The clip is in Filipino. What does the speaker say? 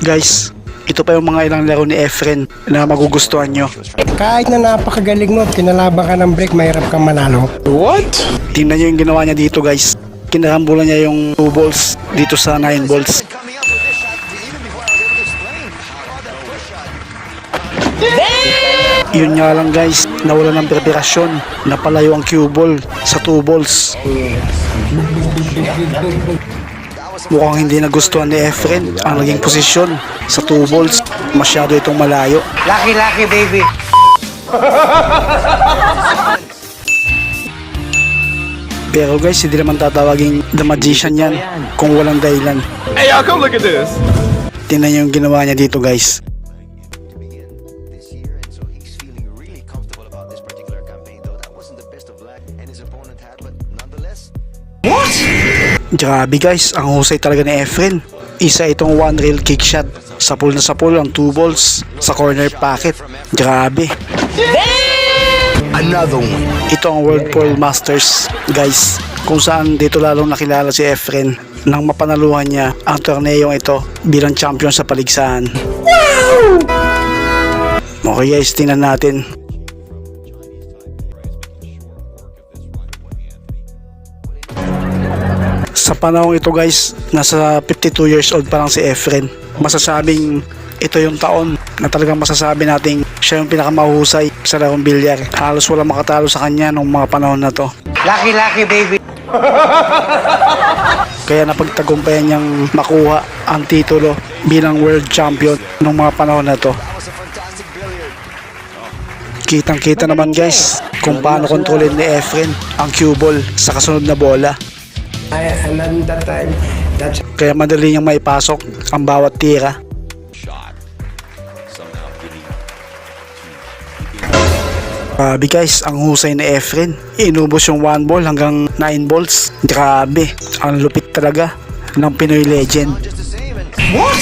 Guys, ito pa yung mga ilang laro ni Efren na magugustuhan nyo. Kahit na napakagaling mo, kinalaban ka ng break, mahirap kang manalo. What? Tingnan nyo yung ginawa niya dito guys. Kinahambulan niya yung 2 balls dito sa 9 balls. Yun nga lang guys, nawala ng preparasyon. Napalayo ang cue ball sa 2 balls. Mukhang hindi nagustuhan ni Efren ang naging posisyon sa 2 balls. Masyado itong malayo. Lucky baby. Pero guys, hindi naman tatawaging the magician yan kung walang dahilan. Hey, y'all, come look at this. Tingnan nyo yung ginawa niya dito guys. Grabe guys, ang husay talaga ni Efren. Isa itong one real kick shot. Sapul na sapul ang 2 balls sa corner pocket. Grabe. Another one. Ito ang World Pole Masters guys, kung saan dito lalong nakilala si Efren nang mapanaluhan niya ang torneyong ito bilang champion sa paligsahan. Okay guys, tingnan natin. Sa panahon ito guys, nasa 52 years old pa lang si Efren. Masasabing ito yung taon na talagang masasabi nating siya yung pinakamahusay sa larong bilyar. Halos walang makatalo sa kanya nung mga panahon na to. Lucky baby. Kaya napagtagumpayan niyang makuha ang titulo bilang world champion nung mga panahon na to. Kitang-kita naman guys kung paano kontrolin ni Efren ang cue ball sa kasunod na bola. And that time, that's Kaya madali niyang maipasok ang bawat tira. Grabe guys, ang husay ni Efren. Inubos yung 1 ball hanggang 9 balls. Grabe, ang lupit talaga ng Pinoy legend. What?